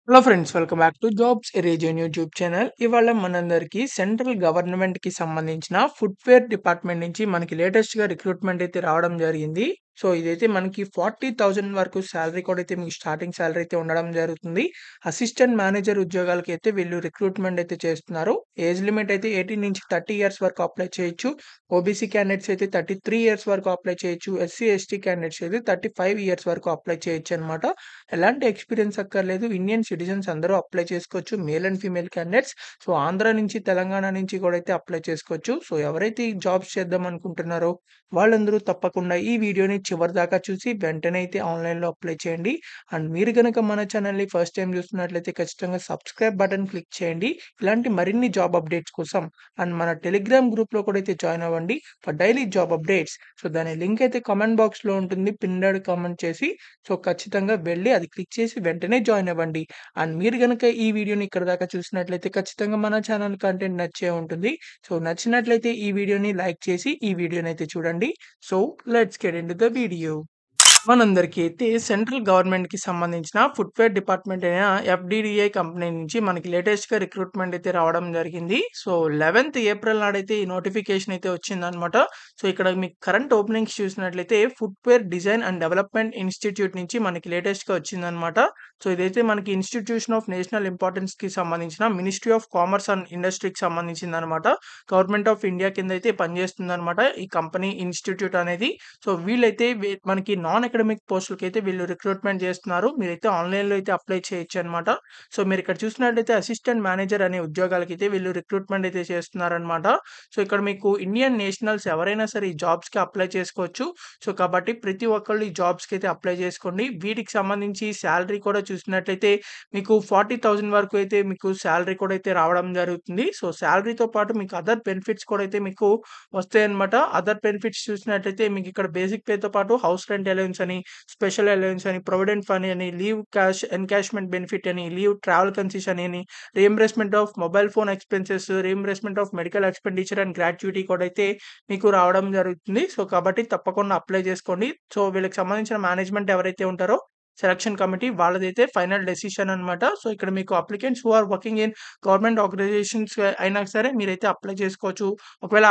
Hello friends, welcome back to jobs region YouTube channel. ఇవాళ మనందరికీ central గవర్నమెంట్‌కి సంబంధించిన ఫుట్‌వేర్ డిపార్ట్‌మెంట్ నుంచి మనకి లేటెస్ట్‌గా రిక్రూట్‌మెంట్ అయితే రావడం జరిగింది. సో, ఇదైతే మనకి 40,000 వరకు సాలరీ కూడా అయితే మీకు స్టార్టింగ్ సాలరీ అయితే ఉండడం జరుగుతుంది. అసిస్టెంట్ మేనేజర్ ఉద్యోగాలకైతే వీళ్ళు రిక్రూట్‌మెంట్ అయితే చేస్తున్నారు. ఏజ్ లిమిట్ అయితే 18-30 ఇయర్స్ వరకు అప్లై చేయొచ్చు. ఓబీసీ క్యాండిడేట్స్ అయితే 33 ఇయర్స్ వరకు అప్లై చేయొచ్చు. ఎస్సీ, ఎస్టీ క్యాండిడేట్స్ అయితే 35 ఇయర్స్ వరకు అప్లై చేయొచ్చనమాట. ఎలాంటి ఎక్స్‌పీరియన్స్ అక్కర్లేదు. ఇండియన్ సిటిజన్స్ అందరూ అప్లై చేసుకోవచ్చు. Male and female candidates. So, Andhra నుంచి, తెలంగాణ నుంచి కూడా అయితే అప్లై చేసుకోవచ్చు. సో, ఎవరైతే ఈ జాబ్స్ చేద్దాం అనుకుంటున్నారో వాళ్ళందరూ తప్పకుండా ఈ వీడియోని చివరిదాకా చూసి వెంటనే అయితే ఆన్‌లైన్‌లో అప్లై చేయండి. అండ్ మీరు గనక మన ఛానల్‌ని ఫస్ట్ టైమ్ చూస్తున్నట్లయితే ఖచ్చితంగా సబ్స్క్రైబ్ బటన్ క్లిక్ చేయండి. ఇలాంటి మరిన్ని జాబ్ అప్డేట్స్ కోసం. అండ్ మన టెలిగ్రామ్ గ్రూప్‌లో కూడా అయితే జాయిన్ అవ్వండి for daily job updates. So, దాని లింక్ అయితే కామెంట్ బాక్స్‌లో ఉంటుంది. పిన్నెడ్ కామెంట్ చేసి సో, ఖచ్చితంగా వెళ్లి అది క్లిక్ చేసి వెంటనే జాయిన్ అవ్వండి. అండ్ మీరు గనక ఈ వీడియోని ఇక్కడి దాకా చూసినట్లయితే ఖచ్చితంగా మన ఛానల్ కంటెంట్ నచ్చే ఉంటుంది. సో, నచ్చినట్లయితే ఈ వీడియోని లైక్ చేసి ఈ వీడియోనైతే చూడండి. So, let's get into the video. మనందరికీ అయితే సెంట్రల్ గవర్నమెంట్‌కి సంబంధించిన ఫుట్‌వేర్ డిపార్ట్‌మెంట్ అయిన ఎఫ్‌డిడిఐ కంపెనీ నుంచి మనకి లేటెస్ట్‌గా రిక్రూట్‌మెంట్ అయితే రావడం జరిగింది. సో, 11థ్ ఏప్రిల్ నాడైతే ఈ నోటిఫికేషన్ అయితే వచ్చిందనమాట. సో, ఇక్కడ మీకు కరెంట్ ఓపెనింగ్స్ చూసినట్లయితే footwear design and development institute నుంచి మనకి లేటెస్ట్‌గా వచ్చిందనమాట. సో, ఇదైతే మనకి ఇన్‌స్టిట్యూషన్ ఆఫ్ నేషనల్ ఇంపార్టెన్స్‌కి సంబంధించిన మినిస్ట్రీ ఆఫ్ కామర్స్ అండ్ ఇండస్ట్రీకి సంబంధించిందనమాట. గవర్నమెంట్ ఆఫ్ ఇండియా కింద అయితే పనిచేస్తుందనమాట ఈ కంపెనీ ఇన్‌స్టిట్యూట్ అనేది. సో, వీళ్ళైతే మనకి నాన్ అకాడమిక్ పోస్టులకైతే వీళ్ళు రిక్రూట్‌మెంట్ చేస్తున్నారు. మీరైతే ఆన్‌లైన్‌లో అయితే అప్లై చేయొచ్చనమాట. సో, మీరిక్కడ చూసినట్లయితే అసిస్టెంట్ మేనేజర్ అనే ఉద్యోగాలకైతే వీళ్ళు రిక్రూట్‌మెంట్ అయితే చేస్తున్నారనమాట. సో, ఇక్కడ మీకు ఇండియన్ నేషనల్స్ ఎవరైనా సరే ఈ జాబ్స్‌కి అప్లై చేసుకోవచ్చు. సో, కాబట్టి ప్రతి ఒక్కళ్ళు ఈ జాబ్స్‌కి అయితే అప్లై చేసుకోండి. వీటికి సంబంధించి సాలరీ కూడా చూసినట్లయితే మీకు 40,000 వరకు అయితే మీకు సాలరీ కూడా అయితే రావడం జరుగుతుంది. సో, సాలరీతో పాటు మీకు అదర్ బెనిఫిట్స్ కూడా అయితే మీకు వస్తాయన్నమాట. అదర్ బెనిఫిట్స్ చూసినట్లయితే మీకిక్కడ బేసిక్ పేతో పాటు హౌస్ రెంట్ అలవెన్స్ అని, స్పెషల్ అలవెన్స్ అని, ప్రొవిడెంట్ ఫండ్ అని, లీవ్ క్యాష్ ఎన్‌కాష్‌మెంట్ బెనిఫిట్ అని, లీవ్ ట్రావెల్ కన్సెషన్ అని, reimbursement of mobile phone expenses, reimbursement of medical expenditure and gratuity కూడా అయితే మీకు రావడం జరుగుతుంది. సో, కాబట్టి తప్పకుండా అప్లై చేసుకోండి. సో, వీళ్ళకి సంబంధించిన మేనేజ్మెంట్ ఎవరైతే ఉంటారో సెలక్షన్ కమిటీ వాళ్ళదైతే ఫైనల్ డెసిషన్ అనమాట. సో, ఇక్కడ మీకు applicants who are working in government organisations అయినా సరే మీరైతే అప్లై చేసుకోవచ్చు. ఒకవేళ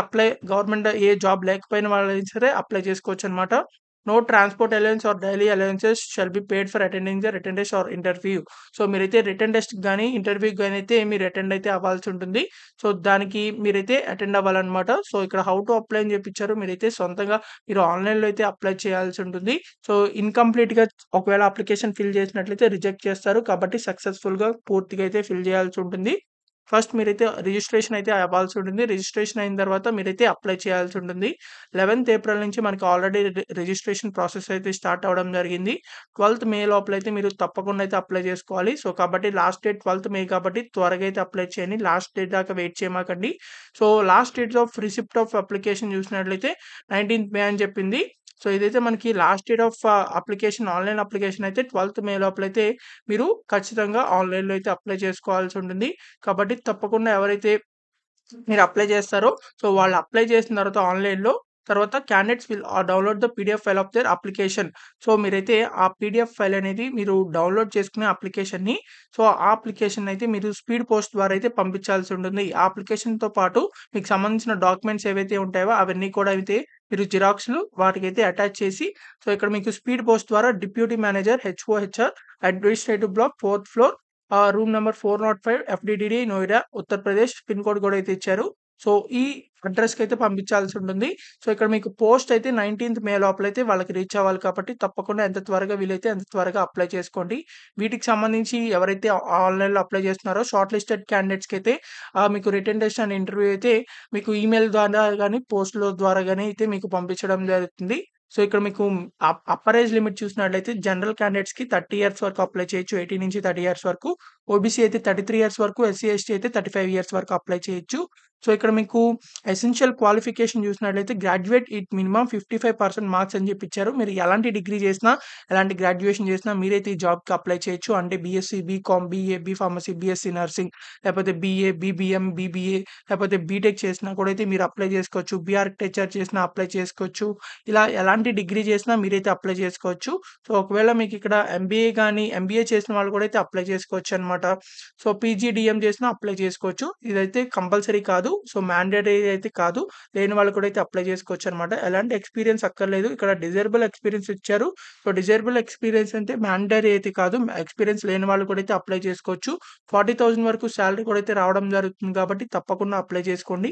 గవర్నమెంట్ ఏ జాబ్ లేకపోయిన వాళ్ళైనా సరే అప్లై చేసుకోవచ్చనమాట. No transport allowance or daily allowances shall be paid for attending the written test or interview. So, మీరైతే రిటన్ టెస్ట్‌కి గాని, ఇంటర్వ్యూకి గాని అయితే మీరు అటెండ్ అయితే అవ్వాల్సి ఉంటుంది. సో, దానికి మీరైతే అటెండ్ అవ్వాలనమాట. సో, ఇక్కడ హౌ టు అప్లై అని చెప్పిచ్చారు. మీరైతే సొంతంగా మీరు ఆన్‌లైన్‌లో అయితే అప్లై చేయాల్సి ఉంటుంది. సో, ఇన్‌కంప్లీట్‌గా ఒకవేళ అప్లికేషన్ ఫిల్ చేసినట్లయితే రిజెక్ట్ చేస్తారు. కాబట్టి సక్సెస్‌ఫుల్‌గా పూర్తిగా అయితే ఫిల్ చేయాల్సి ఉంటుంది. ఫస్ట్ మీరైతే రిజిస్ట్రేషన్ అయితే అవ్వాల్సి ఉంటుంది. రిజిస్ట్రేషన్ అయిన తర్వాత మీరైతే అప్లై చేయాల్సి ఉంటుంది. 11థ్ ఏప్రిల్ నుంచి మనకి ఆల్రెడీ రిజిస్ట్రేషన్ ప్రాసెస్ అయితే స్టార్ట్ అవ్వడం జరిగింది. 12థ్ మే లోపలైతే మీరు తప్పకుండా అయితే అప్లై చేసుకోవాలి. సో, కాబట్టి లాస్ట్ డేట్ 12థ్ మే కాబట్టి త్వరగా అయితే అప్లై చేయండి. లాస్ట్ డేట్ దాకా వెయిట్ చేయమాకండి. So, last date of receipt of application చూసినట్లయితే 19థ్ మే అని చెప్పింది. సో, ఇదైతే మనకి last date of application online application అయితే 12థ్ మే లోపలైతే మీరు ఖచ్చితంగా ఆన్‌లైన్‌లో అయితే అప్లై చేసుకోవాల్సి ఉంటుంది. కాబట్టి తప్పకుండా ఎవరైతే మీరు అప్లై చేస్తారో, సో, వాళ్ళు అప్లై చేసిన తర్వాత ఆన్‌లైన్‌లో తర్వాత candidates will download the PDF file of their application. So, మీరైతే ఆ పీడీఎఫ్ ఫైల్ అనేది మీరు డౌన్‌లోడ్ చేసుకునే అప్లికేషన్‌ని సో, ఆ అప్లికేషన్ అయితే మీరు స్పీడ్ పోస్ట్ ద్వారా అయితే పంపించాల్సి ఉంటుంది. ఆ అప్లికేషన్‌తో పాటు మీకు సంబంధించిన డాక్యుమెంట్స్ ఏవైతే ఉంటాయో అవన్నీ కూడా అయితే మీరు జిరాక్స్‌లు వాటికైతే అటాచ్ చేసి సో, ఇక్కడ మీకు స్పీడ్ పోస్ట్ ద్వారా deputy manager హెచ్ఓహెచ్ఆర్ administrative block 4థ్ floor room number 405 ఎఫ్‌డిడిడి Noida, Uttar Pradesh pin code కూడా అయితే ఇచ్చారు. సో, ఈ అడ్రస్‌కైతే పంపించాల్సి ఉంటుంది. సో, ఇక్కడ మీకు పోస్ట్ అయితే 19థ్ మే లోపలైతే వాళ్ళకి రీచ్ అవ్వాలి కాబట్టి తప్పకుండా ఎంత త్వరగా వీలైతే అంత త్వరగా అప్లై చేసుకోండి. వీటికి సంబంధించి ఎవరైతే ఆన్‌లైన్‌లో అప్లై చేస్తున్నారో షార్ట్ లిస్టెడ్ క్యాండిడేట్స్‌కైతే మీకు రిటన్ టెస్ట్ అండ్ ఇంటర్వ్యూ అయితే మీకు ఈమెయిల్ ద్వారా గాని, పోస్ట్‌ల ద్వారా గాని అయితే మీకు పంపించడం జరుగుతుంది. సో, ఇక్కడ మీకు అప్పర్ ఏజ్ లిమిట్ చూసినట్లయితే జనరల్ క్యాండిడేట్స్‌కి 30 ఇయర్స్ వరకు అప్లై చేయొచ్చు. 18-30 ఇయర్స్ వరకు. ఓబీసీ అయితే 33 ఇయర్స్ వరకు, ఎస్సీ, ఎస్టీ అయితే 35 ఇయర్స్ వరకు అప్లై చేయొచ్చు. సో, ఇక్కడ మీకు ఎసెన్షియల్ క్వాలిఫికేషన్ చూసినట్లయితే గ్రాడ్యుయేట్ విత్ మినిమమ్ 55% మార్క్స్ అని చెప్పి ఇచ్చారు. మీరు ఎలాంటి డిగ్రీ చేసినా, ఎలాంటి గ్రాడ్యుయేషన్ చేసినా మీరైతే ఈ జాబ్‌కి అప్లై చేయొచ్చు. అంటే BSc, BCom, BA, B Pharmacy, BSc nursing లేకపోతే బీఏ, బీబీఎం, బీబీఏ లేకపోతే బీటెక్ చేసినా కూడా అయితే మీరు అప్లై చేసుకోవచ్చు. ఆర్కిటెక్చర్ చేసినా అప్లై చేసుకోవచ్చు. ఇలా ఎలాంటి డిగ్రీ చేసినా మీరైతే అప్లై చేసుకోవచ్చు. సో, ఒకవేళ మీకు ఇక్కడ ఎంబీఏ గాని, ఎంబీఏ చేసిన వాళ్ళు కూడా అయితే అప్లై చేసుకోవచ్చనమాట. సో, పీజీడీఎం చేసినా అప్లై చేసుకోవచ్చు. ఇదైతే కంపల్సరీ కాదు. సో, మ్యాండేటరీ అయితే కాదు. లేని వాళ్ళు కూడా అయితే అప్లై చేసుకోవచ్చనమాట. ఎలాంటి ఎక్స్‌పీరియన్స్ అక్కర్లేదు. ఇక్కడ డిజైరబుల్ ఎక్స్‌పీరియన్స్ ఇచ్చారు. సో, డిజైరబుల్ ఎక్స్‌పీరియన్స్ అంటే మ్యాండేటరీ అయితే కాదు. ఎక్స్‌పీరియన్స్ లేని వాళ్ళు కూడా అయితే అప్లై చేసుకోవచ్చు. 40,000 వరకు సాలరీ కూడా అయితే రావడం జరుగుతుంది కాబట్టి తప్పకుండా అప్లై చేసుకోండి.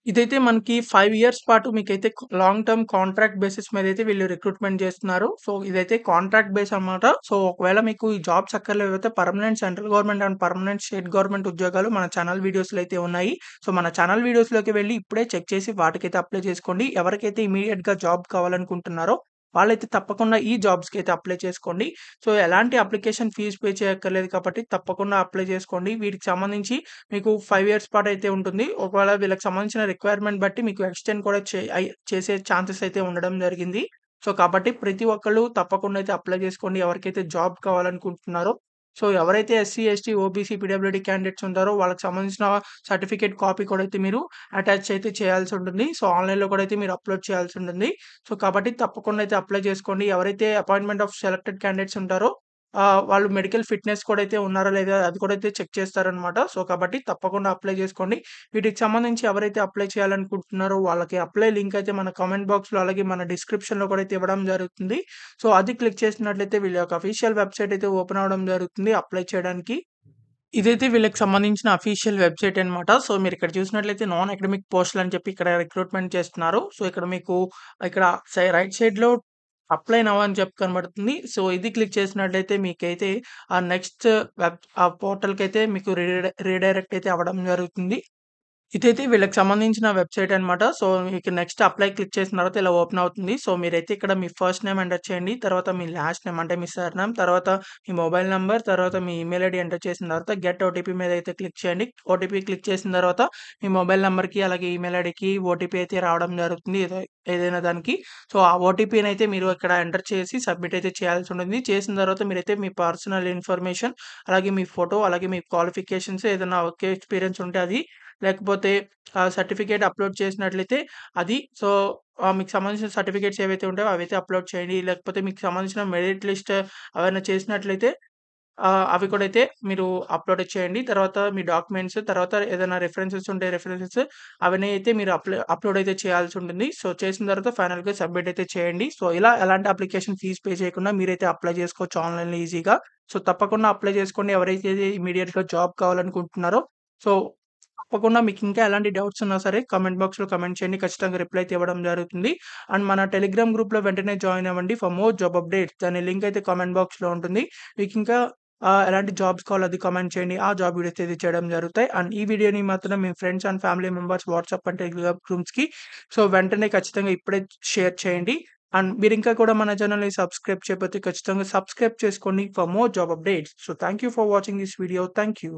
ఇదైతే మనకి 5 ఇయర్స్ పాటు మీకైతే లాంగ్ టర్మ్ కాంట్రాక్ట్ బేసిస్ మీదైతే వీళ్ళు రిక్రూట్‌మెంట్ చేస్తున్నారు. సో, ఇదైతే కాంట్రాక్ట్ బేస్ అన్నమాట. సో, ఒకవేళ మీకు ఈ జాబ్స్ అక్కర్లేకపోతే permanent central government and permanent state government ఉద్యోగాలు మన ఛానల్ వీడియోస్‌లో అయితే ఉన్నాయి. సో, మన ఛానల్ వీడియోస్‌లోకి వెళ్లి ఇప్పుడే చెక్ చేసి వాటికైతే అప్లై చేసుకోండి. ఎవరికైతే ఇమ్మీడియేట్‌గా జాబ్ కావాలనుకుంటున్నారో వాళ్ళైతే తప్పకుండా ఈ జాబ్స్‌కైతే అప్లై చేసుకోండి. సో, ఎలాంటి అప్లికేషన్ ఫీజ్ పే చేయక్కర్లేదు కాబట్టి తప్పకుండా అప్లై చేసుకోండి. వీటికి సంబంధించి మీకు 5 ఇయర్స్ పాటైతే ఉంటుంది. ఒకవేళ వీళ్ళకి సంబంధించిన రిక్వైర్‌మెంట్ బట్టి మీకు ఎక్స్‌టెండ్ కూడా చేసే ఛాన్సెస్ అయితే ఉండడం జరిగింది. సో, కాబట్టి ప్రతి ఒక్కళ్ళు తప్పకుండా అయితే అప్లై చేసుకోండి. ఎవరికైతే జాబ్ కావాలనుకుంటున్నారో. సో, ఎవరైతే SC, ST, OBC, PWD candidates ఉంటారో వాళ్ళకి సంబంధించిన సర్టిఫికేట్ కాపీ కూడా అయితే మీరు అటాచ్ అయితే చేయాల్సుంటుంది. సో, ఆన్‌లైన్‌లో కూడా అయితే మీరు అప్‌లోడ్ చేయాల్సుంటుంది. సో, కాబట్టి తప్పకుండా అయితే అప్లై చేసుకోండి. ఎవరైతే అపాయింట్‌మెంట్ ఆఫ్ సెలెక్టెడ్ క్యాండిడేట్స్ ఉంటారో వాళ్ళు మెడికల్ ఫిట్‌నెస్ కూడా అయితే ఉన్నారా లేదా అది కూడా అయితే చెక్ చేస్తారనమాట. సో, కాబట్టి తప్పకుండా అప్లై చేసుకోండి. వీటికి సంబంధించి ఎవరైతే అప్లై చేయాలనుకుంటున్నారో వాళ్ళకి అప్లై లింక్ అయితే మన కామెంట్ బాక్స్‌లో అలాగే మన డిస్క్రిప్షన్‌లో కూడా అయితే ఇవ్వడం జరుగుతుంది. సో, అది క్లిక్ చేసినట్లయితే వీళ్ళ యొక్క అఫీషియల్ వెబ్‌సైట్ అయితే ఓపెన్ అవ్వడం జరుగుతుంది అప్లై చేయడానికి. ఇదైతే వీళ్ళకి సంబంధించిన అఫీషియల్ వెబ్‌సైట్ అన్నమాట. సో, మీరిక్కడ చూసినట్లయితే నాన్ అకాడమిక్ పోస్టులని చెప్పి ఇక్కడ రిక్రూట్‌మెంట్ చేస్తున్నారు. సో, ఇక్కడ మీకు ఇక్కడ రైట్ సైడ్‌లో అప్లై నౌ అని చెప్పి కనబడుతుంది. సో, ఇది క్లిక్ చేసినట్లయితే మీకైతే ఆ నెక్స్ట్ ఆ పోర్టల్‌కైతే మీకు రీడైరెక్ట్ అయితే అవ్వడం జరుగుతుంది. ఇదైతే వీళ్ళకి సంబంధించిన వెబ్‌సైట్ అన్నమాట. సో, మీకు నెక్స్ట్ అప్లై క్లిక్ చేసిన తర్వాత ఇలా ఓపెన్ అవుతుంది. సో, మీరైతే ఇక్కడ మీ ఫస్ట్ నేమ్ ఎంటర్ చేయండి. తర్వాత మీ లాస్ట్ నేమ్ అంటే మీ సర్‌నేమ్, తర్వాత మీ మొబైల్ నంబర్, తర్వాత మీ ఈమెయిల్ ఐడీ ఎంటర్ చేసిన తర్వాత గెట్ ఓటీపీ మీద అయితే క్లిక్ చేయండి. ఓటీపీ క్లిక్ చేసిన తర్వాత మీ మొబైల్ నంబర్‌కి అలాగే ఈమెయిల్ ఐడీకి ఓటీపీ అయితే రావడం జరుగుతుంది. ఏదైనా దానికి. సో, ఆ ఓటీపీనైతే మీరు ఇక్కడ ఎంటర్ చేసి సబ్మిట్ అయితే చేయాల్సి ఉంటుంది. చేసిన తర్వాత మీరైతే మీ పర్సనల్ ఇన్ఫర్మేషన్ అలాగే మీ ఫోటో అలాగే మీ క్వాలిఫికేషన్స్ ఏదైనా వర్క్ ఎక్స్‌పీరియన్స్ ఉంటే అది లేకపోతే సర్టిఫికేట్ అప్‌లోడ్ చేసినట్లయితే అది. సో, మీకు సంబంధించిన సర్టిఫికేట్స్ ఏవైతే ఉంటాయో అవైతే అప్‌లోడ్ చేయండి. లేకపోతే మీకు సంబంధించిన మెరిట్ లిస్ట్ ఏవైనా చేసినట్లయితే అవి కూడా అయితే మీరు అప్‌లోడ్ చేయండి. తర్వాత మీ డాక్యుమెంట్స్, తర్వాత ఏదైనా రిఫరెన్సెస్ ఉంటే రిఫరెన్సెస్ అవన్నీ అయితే మీరు అప్‌లోడ్ అయితే చేయాల్సి ఉంటుంది. సో, చేసిన తర్వాత ఫైనల్‌గా సబ్మిట్ అయితే చేయండి. సో, ఇలా ఎలాంటి అప్లికేషన్ ఫీజ్ పే చేయకుండా మీరైతే అప్లై చేసుకోవచ్చు ఆన్‌లైన్‌లో ఈజీగా. సో, తప్పకుండా అప్లై చేసుకోండి. ఎవరైతే ఇమ్మీడియేట్‌గా జాబ్ కావాలనుకుంటున్నారో. సో, తప్పకుండా మీకింకా ఎలాంటి డౌట్స్ ఉన్నా సరే కామెంట్ బాక్స్‌లో కామెంట్ చేయండి. ఖచ్చితంగా రిప్లై అయితే ఇవ్వడం జరుగుతుంది. అండ్ మన టెలిగ్రామ్ గ్రూప్‌లో వెంటనే జాయిన్ అవ్వండి ఫర్ మోర్ జాబ్ అప్డేట్స్. దాని లింక్ అయితే కామెంట్ బాక్స్‌లో ఉంటుంది. మీకింకా ఎలాంటి జాబ్స్ కావాలో అది కామెంట్ చేయండి. ఆ జాబ్ వీడియోస్ అయితే చేయడం జరుగుతాయి. అండ్ ఈ వీడియోని మాత్రం మీ friends and family members WhatsApp and Telegram గ్రూప్స్‌కి సో, వెంటనే ఖచ్చితంగా ఇప్పుడే షేర్ చేయండి. అండ్ మీరింకా కూడా మన ఛానెల్‌ని సబ్స్క్రైబ్ చేయకపోతే ఖచ్చితంగా సబ్స్క్రైబ్ చేసుకోండి for more job updates. So, thank you for watching this video. Thank you.